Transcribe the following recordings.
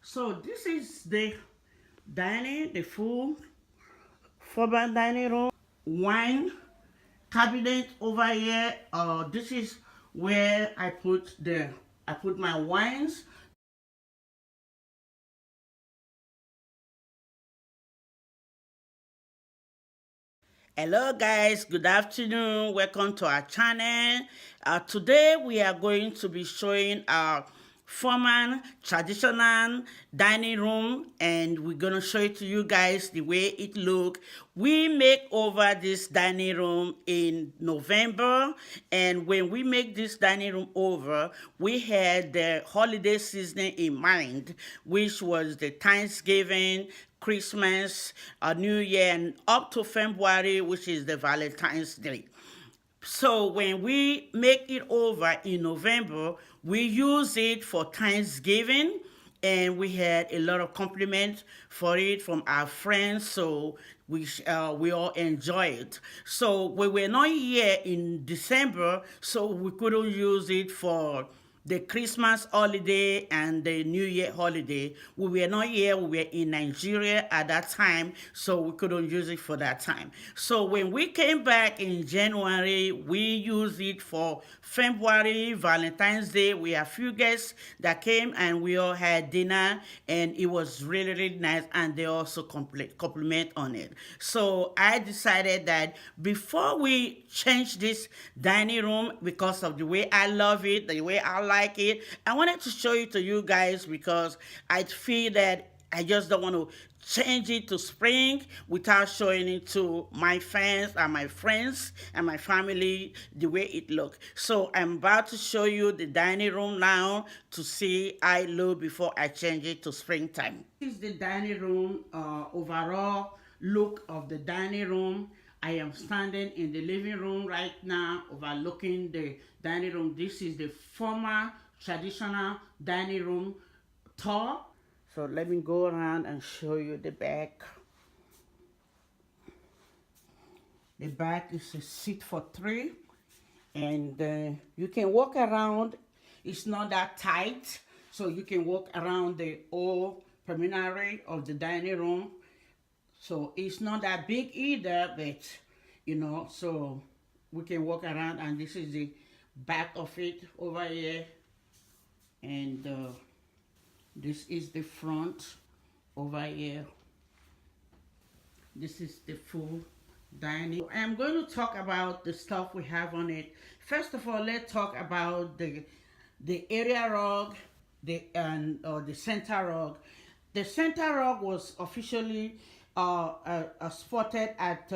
So this is the full formal dining room. Wine cabinet over here. This is where I put my wines. Hello guys, good afternoon. Welcome to our channel. Today we are going to be showing our formal traditional dining room, and we're going to show it to you guys the way it look. We make over this dining room in November, and when we make this dining room over, we had the holiday season in mind, which was the Thanksgiving, Christmas, New Year, and up to February, which is the Valentine's Day. So when we make it over in November, we use it for Thanksgiving, and we had a lot of compliments for it from our friends. So we all enjoy it. So we were not here in December, so we couldn't use it for the Christmas holiday and the New Year holiday. We were not here, we were in Nigeria at that time, so we couldn't use it for that time. So when we came back in January, we used it for February, Valentine's Day. We had a few guests that came and we all had dinner, and it was really, really nice, and they also compliment on it. So I decided that before we change this dining room, because of the way I love it, the way I like it, I wanted to show it to you guys because I feel that I just don't want to change it to spring without showing it to my fans and my friends and my family the way it look. So I'm about to show you the dining room now to see how it look before I change it to springtime. This is the dining room overall look of the dining room. I am standing in the living room right now overlooking the dining room. This is the former traditional dining room tour. So let me go around and show you the back. The back is a seat for three, and you can walk around. It's not that tight, so you can walk around the whole perimeter of the dining room. So it's not that big either, but so we can walk around, and this is the back of it over here, and this is the front over here. This is the full dining. I'm going to talk about the stuff we have on it. First of all, let's talk about the area rug, the center rug. The center rug was officially spotted at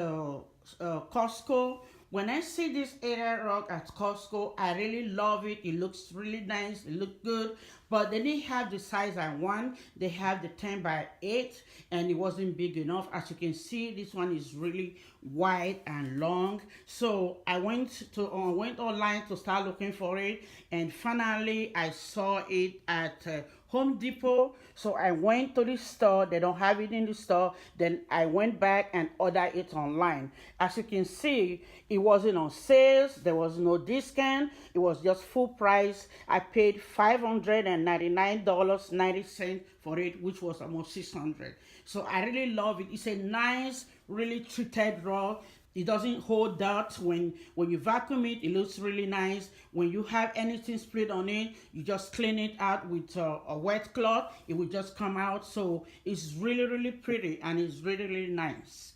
Costco. When I see this area rug at Costco, I really love it. It looks really nice. It looks good. But they didn't have the size I want. They have the 10 by 8, and it wasn't big enough. As you can see, this one is really wide and long. So I went online to start looking for it, and finally I saw it at Home Depot. So I went to the store. They don't have it in the store. Then I went back and ordered it online. As you can see, it wasn't on sales. There was no discount. It was just full price. I paid $599.90 for it, which was almost $600. So I really love it. It's a nice, really treated rug. It doesn't hold dirt. When you vacuum it, it looks really nice. When you have anything split on it, you just clean it out with a wet cloth. It will just come out. So it's really, really pretty, and it's really, really nice.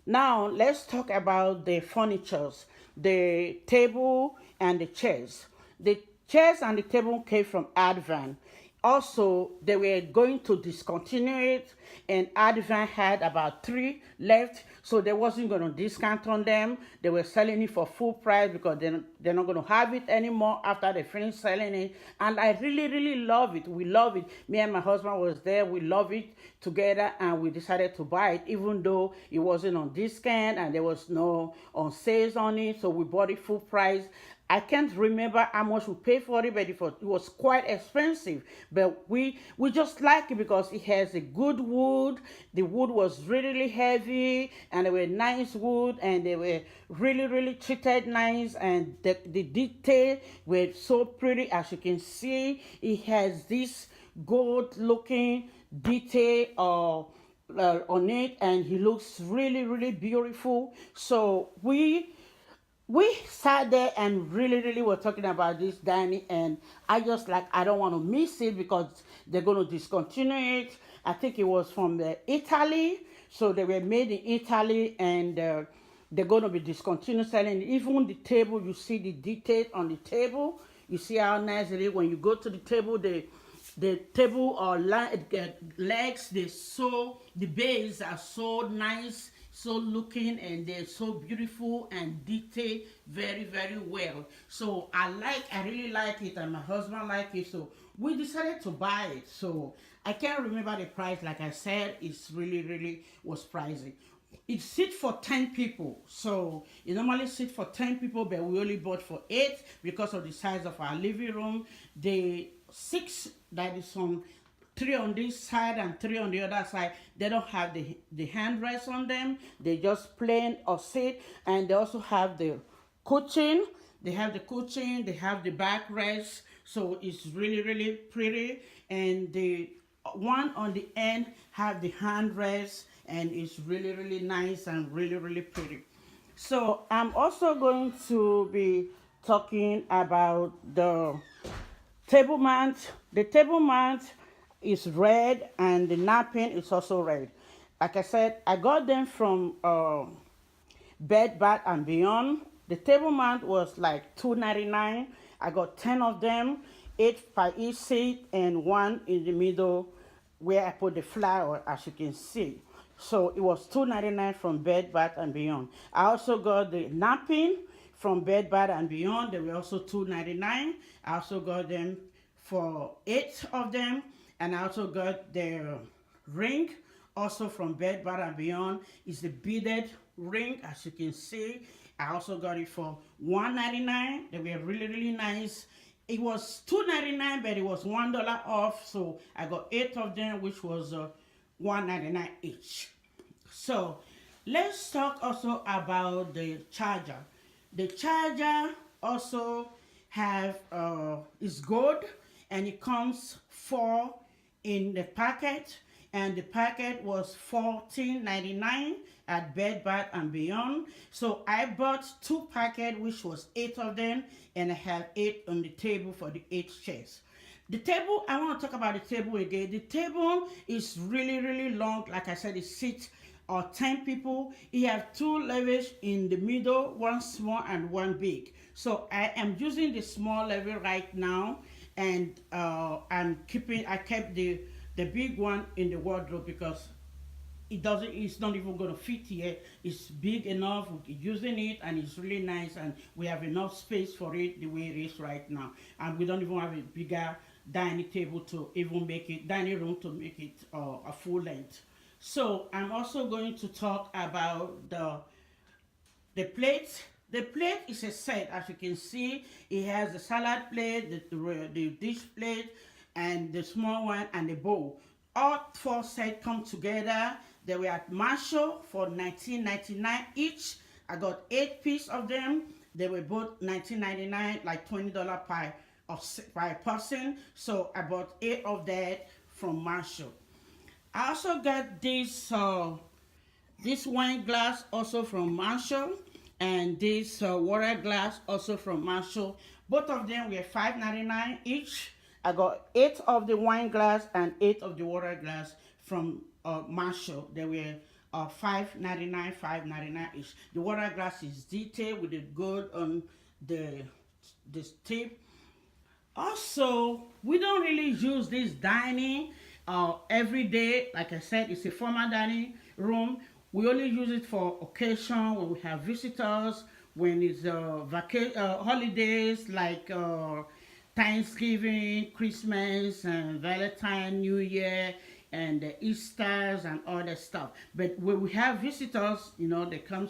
Now let's talk about the furnitures, the table and the chairs. The chairs and the table came from Advan. Also, they were going to discontinue it, and Advan had about 3 left, so they wasn't going to discount on them. They were selling it for full price because they're not going to have it anymore after they finish selling it. And I really, really love it. We love it. Me and my husband was there. We love it together, and we decided to buy it, even though it wasn't on discount and there was no on sales on it. So we bought it full price. I can't remember how much we paid for it, but it was quite expensive. But we just like it because it has a good wood. The wood was really, really heavy, and they were nice wood, and they were really, really treated nice, and the detail were so pretty. As you can see, it has this gold looking detail on it, and he looks really really beautiful. So we sat there and really really were talking about this dining, and I just like, I don't want to miss it because they're going to discontinue it. I think it was from Italy, so they were made in Italy, and they're going to be discontinued selling. Even the table, you see the detail on the table, you see how nice it is. When you go to the table, the table or legs, they so the base are so nice, so looking, and they're so beautiful and detailed very very well. So I really like it, and my husband like it, so we decided to buy it. So I can't remember the price. Like I said, it's really really was pricey. It sits for 10 people, so it normally sits for 10 people, but we only bought for 8 because of the size of our living room. The 6 that is on 3 on this side and 3 on the other side, they don't have the handrests on them. They just plain or sit, and they also have the cushion. They have the cushion, they have the backrest, so it's really really pretty. And the one on the end have the handrest, and it's really really nice and really really pretty. So I'm also going to be talking about the table mat. The table mat is red, and the napkin is also red. Like I said, I got them from Bed Bath and Beyond. The table mat was like $2.99. I got 10 of them, 8 per each seat, and one in the middle where I put the flower, as you can see. So it was $2.99 from Bed Bath and Beyond. I also got the napkin from Bed Bath and Beyond. They were also $2.99. I also got them for 8 of them, and I also got the ring also from Bed Bath and Beyond. It's a beaded ring, as you can see. I also got it for $1.99. They were really really nice. It was $2.99, but it was $1 off, so I got 8 of them, which was $1.99 each. So let's talk also about the charger. The charger also have is gold, and it comes 4 in the packet, and the packet was $14.99 at Bed Bath and Beyond. So I bought 2 packets, which was 8 of them, and I have 8 on the table for the 8 chairs. The table, I want to talk about the table again. The table is really really long. Like I said, it sits 10 people. You have 2 levels in the middle, one small and one big. So I am using the small level right now, and I kept the big one in the wardrobe because it's not even going to fit here. It's big enough, we're using it, and it's really nice, and we have enough space for it the way it is right now. And we don't even have a bigger dining table to even make it dining room to make it a full length. So I'm also going to talk about the plate. The plate is a set, as you can see. It has the salad plate, the dish plate, and the small one, and the bowl. All 4 sets come together. They were at Marshall for $19.99 each. I got 8 pieces of them. They were both $19.99, like $20 per person. So I bought 8 of that from Marshall. I also got this wine glass also from Marshall, and this water glass also from Marshall. Both of them were $5.99 each. I got 8 of the wine glass and 8 of the water glass from Marshall. They were $5.99, $5.99 each. The water glass is detailed with the gold on the tip. Also, we don't really use this dining every day. Like I said, it's a formal dining room. We only use it for occasion, when we have visitors, when it's holidays like Thanksgiving, Christmas, and Valentine, New Year, and the Easters and all that stuff. But when we have visitors, they come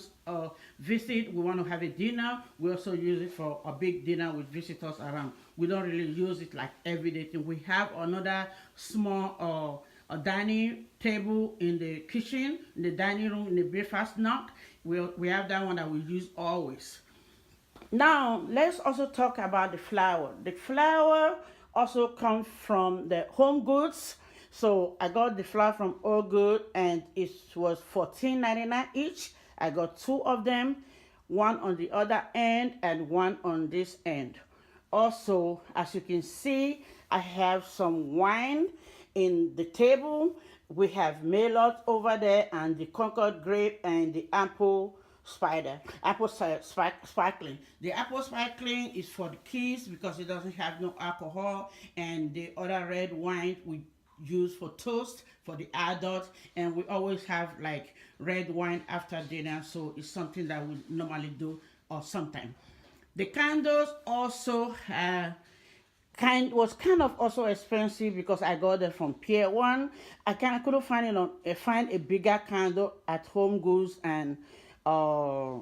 visit, we want to have a dinner, we also use it for a big dinner with visitors around. We don't really use it like everyday thing. We have another small a dining table in the kitchen, in the dining room, in the breakfast nook. We have that one that we use always. Now, let's also talk about the flower. The flower also come from the Home Goods. So I got the flower from All Good, and it was $14.99 each. I got two of them, one on the other end and one on this end. Also, as you can see, I have some wine in the table. We have Melot over there, and the Concord grape, and the apple sparkling. The apple sparkling is for the kids because it doesn't have no alcohol, and the other red wine we use for toast for the adults, and we always have like red wine after dinner, so it's something that we normally do or sometime. The candles also was kind of also expensive because I got them from Pier One. Couldn't find it on find a bigger candle at Home Goods and uh,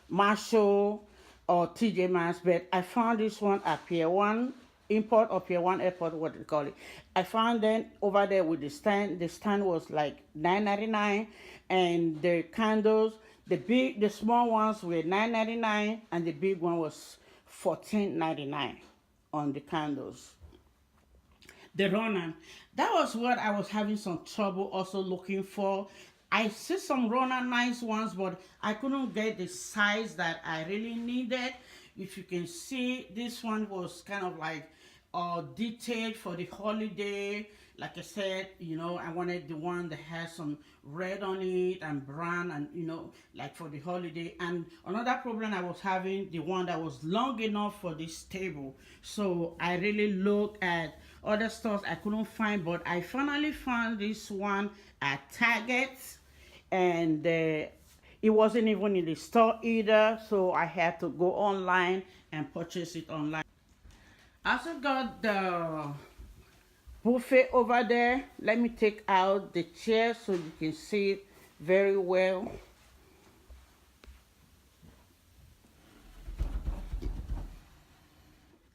Marshall or TJ Maxx, but I found this one at Pier One Import or Pier One Airport, what they call it. I found them over there with the stand. The stand was like $9.99, and the candles, the small ones were $9.99, and the big one was $14.99 on the candles. The Ronan, that was what I was having some trouble also looking for. I see some Ronan nice ones, but I couldn't get the size that I really needed. If you can see, this one was kind of like detailed for the holiday. Like I said, I wanted the one that has some red on it and brown, and like for the holiday. And another problem I was having, the one that was long enough for this table. So I really looked at other stores I couldn't find, but I finally found this one at Target, and it wasn't even in the store either, so I had to go online and purchase it online. I also got the buffet over there. Let me take out the chair so you can see it very well.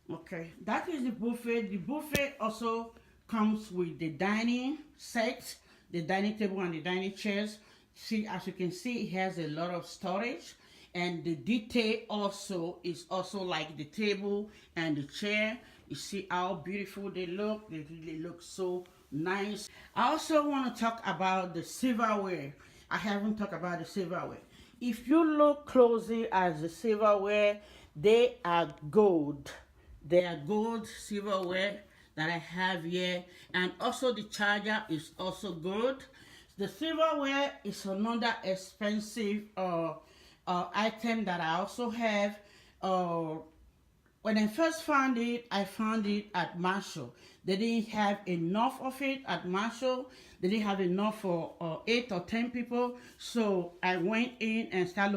Okay, that is the buffet. The buffet also comes with the dining set, the dining table and the dining chairs. See, as you can see, it has a lot of storage, and the detail also is also like the table and the chair. You see how beautiful they look. They really look so nice. I also want to talk about the silverware. I haven't talked about the silverware. If you look closely at the silverware, they are gold. They are gold silverware that I have here, and also the charger is also gold. The silverware is another expensive item that I also have. When I first found it, I found it at Marshall. They didn't have enough of it at Marshall. They didn't have enough for 8 or 10 people. So I went in and started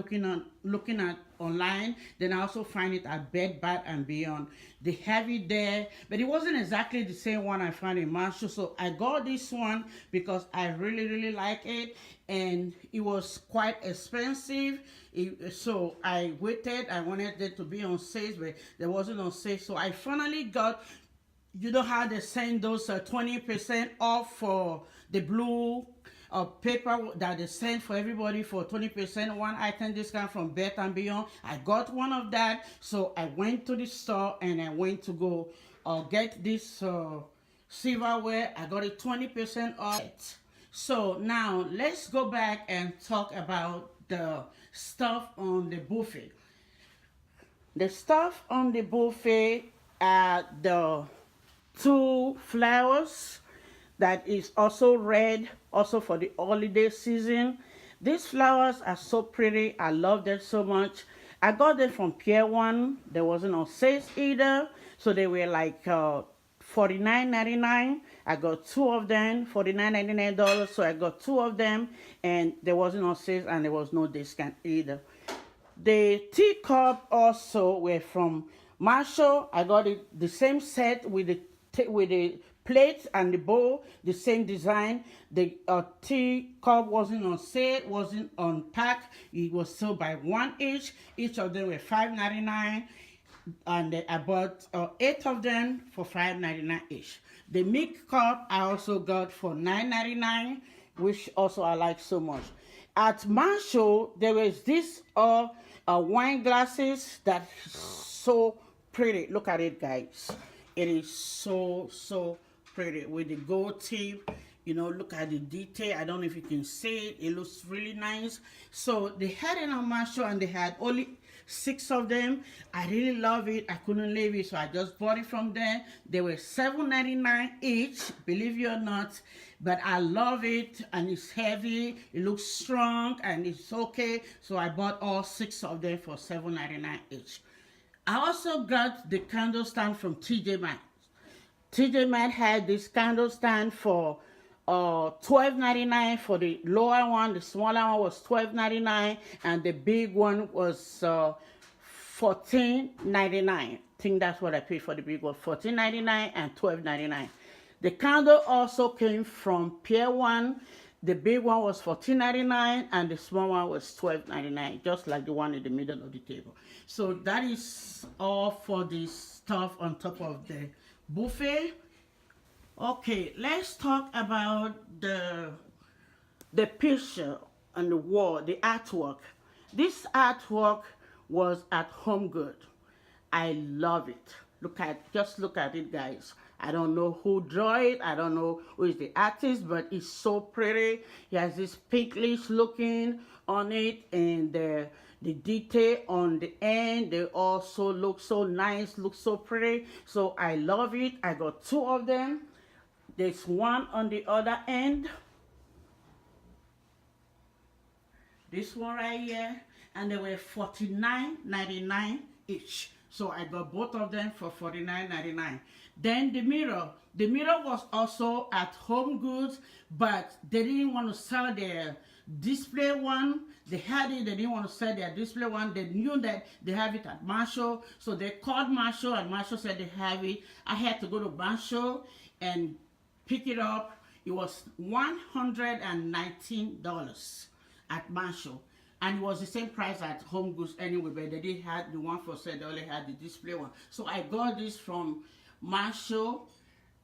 looking at online. Then I also find it at Bed Bath and Beyond. They have it there, but it wasn't exactly the same one I found in Marshall. So I got this one because I really like it, and it was quite expensive. So I waited. I wanted it to be on sale, but there wasn't on sale. So I finally got, you know how they send those 20% off for the blue paper that they send for everybody for 20% one item discount from Bed and Beyond. I got one of that, so I went to the store and I went to go get this silverware. I got it 20% off. So now let's go back and talk about the stuff on the buffet. The stuff on the buffet are the two flowers that is also red, also for the holiday season. These flowers are so pretty. I love them so much. I got them from Pier One. There wasn't on sales either, so they were like $49.99. I got two of them, $49.99. So I got two of them, and there wasn't on sales, and there was no discount either. The teacup also were from Marshall. I got it the same set with the plate and the bowl, the same design. The teacup wasn't on sale, wasn't on pack. It was sold by one each. Each of them were $5.99, and I bought 8 of them for $5.99 each. The milk cup I also got for $9.99, which also I like so much. At Marshall, there was this wine glasses that so pretty. Look at it, guys. It is so pretty with the gold tip. You know, look at the detail. I don't know if you can see it. It looks really nice. So they had it on my show and they had only 6 of them. I really love it. I couldn't leave it, so I just bought it from there. They were $7.99 each, believe it or not. But I love it, and it's heavy. It looks strong, and it's okay. So I bought all 6 of them for $7.99 each. I also got the candle stand from TJ Maxx. TJ Maxx had this candle stand for $12.99 for the lower one. The smaller one was $12.99, and the big one was $14.99. I think that's what I paid for the big one, $14.99 and $12.99. The candle also came from Pier 1. The big one was $14.99 and the small one was $12.99, just like the one in the middle of the table. So that is all for the stuff on top of the buffet. Okay, let's talk about the picture on the wall, the artwork. This artwork was at Home Good. I love it. Just look at it, guys. I don't know who drew it. I don't know who is the artist, but it's so pretty. He has this pinkish looking on it, and the detail on the end, they also look so nice, look so pretty. So I love it. I got 2 of them. There's one on the other end. This one right here, and they were $49.99 each. So I got both of them for $49.99. Then the mirror was also at Home Goods, but they didn't want to sell their display one. They had it, they didn't want to sell their display one. They knew that they have it at Marshall, so they called Marshall, and Marshall said they have it. I had to go to Marshall and pick it up. It was $119 at Marshall. And it was the same price at Home Goods anyway, but they didn't have the one for sale, they only had the display one. So I got this from Marshall,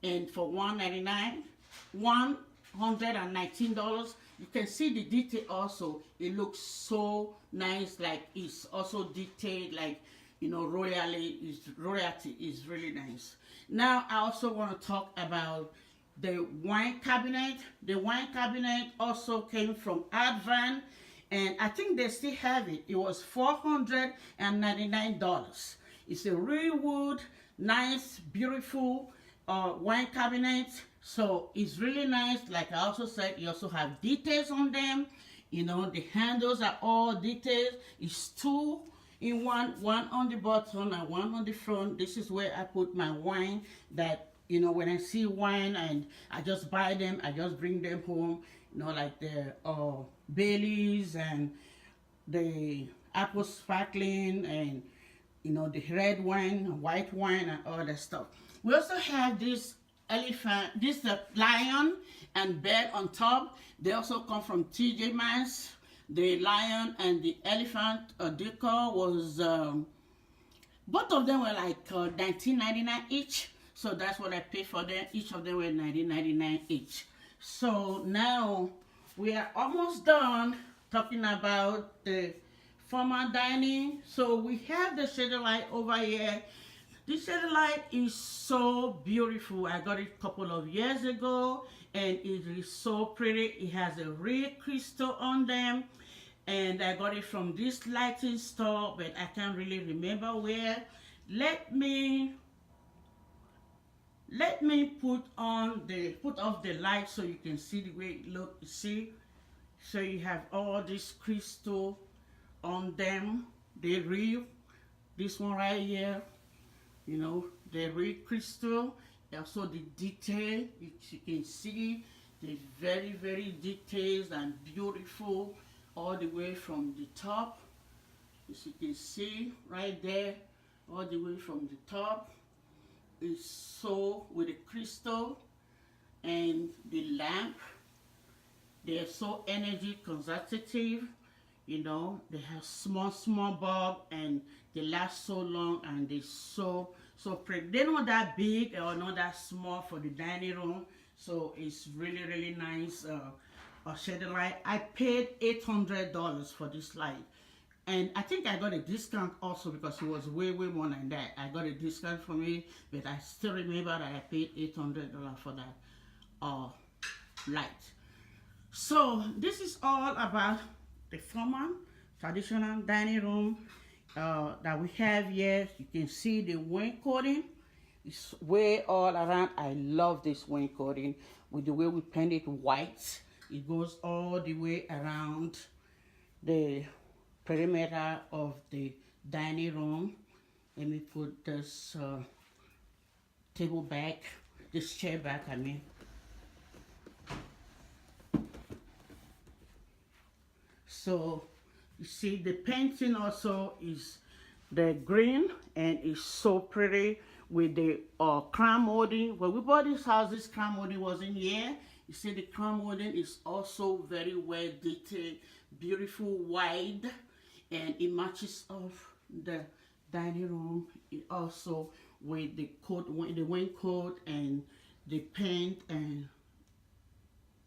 and for $119. You can see the detail also. It looks so nice, like it's also detailed, like, you know, royalty is really nice. Now I also want to talk about the wine cabinet. The wine cabinet also came from Advan, and I think they still have it. It was $499. It's a real wood, nice, beautiful wine cabinet. So it's really nice. Like I also said, you also have details on them. You know, the handles are all detailed. It's 2 in one on the bottom and one on the front. This is where I put my wine, that, you know, when I see wine and I just buy them, I just bring them home, you know, like the Baileys and the apple sparkling, and, you know, the red wine, white wine, and all that stuff. We also have this elephant, this lion and bear on top. They also come from TJ Maxx. The lion and the elephant decor was, both of them were like $19.99 each. So that's what I paid for them. Each of them were $19.99 each. So now we are almost done talking about the formal dining. So we have the shaded light over here. This shaded light is so beautiful. I got it a couple of years ago, and it is so pretty. It has a real crystal on them, and I got it from this lighting store, but I can't really remember where. Let me put off the light so you can see the way it looks. See, so you have all this crystal on them. They're real. This one right here, you know, the real crystal. Also the detail, you can see, they're very detailed and beautiful all the way from the top. As you can see right there, all the way from the top. Is so with the crystal and the lamp. They're so energy conservative. You know, they have small bulb, and they last so long, and they're so pretty. They're not that big or not that small for the dining room, so it's really nice. Shaded light. I paid $800 for this light. And I think I got a discount also because it was way, way more than that. I got a discount from it, but I still remember that I paid $800 for that light. So this is all about the formal traditional dining room that we have here. You can see the wainscoting. It's way all around. I love this wainscoting with the way we paint it white. It goes all the way around the perimeter of the dining room. Let me put this table back, this chair back, I mean. So you see the painting also is the green, and it's so pretty with the crown molding. When we bought this house, this crown molding wasn't here. You see the crown molding is also very well detailed, beautiful, wide, and it matches off the dining room. It also with the coat, the wing coat, and the paint and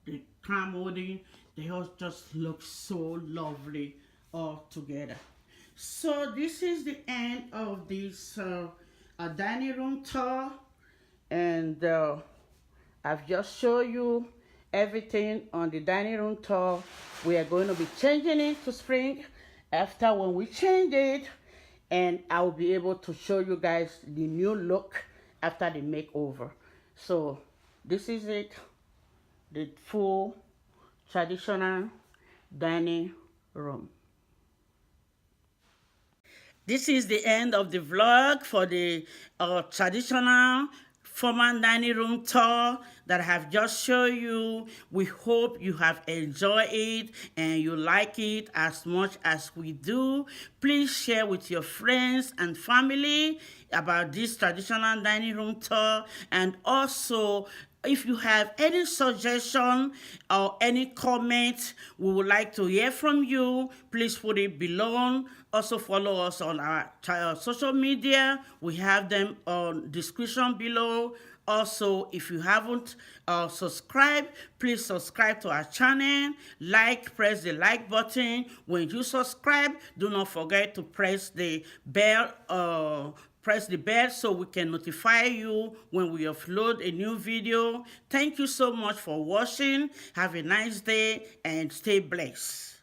the crown molding, they all just look so lovely all together. So this is the end of this dining room tour, and I've just shown you everything on the dining room tour. We are going to be changing it to spring after when we change it, and I'll be able to show you guys the new look after the makeover. So this is it, the full traditional dining room. This is the end of the vlog for the traditional formal dining room tour that I have just shown you. We hope you have enjoyed it and you like it as much as we do. Please share with your friends and family about this traditional dining room tour, and also if you have any suggestion or any comment, we would like to hear from you. Please put it below. Also follow us on our social media. We have them on description below. Also, if you haven't subscribed, please subscribe to our channel. Press the like button. When you subscribe, do not forget to press the bell so we can notify you when we upload a new video. Thank you so much for watching. Have a nice day and stay blessed.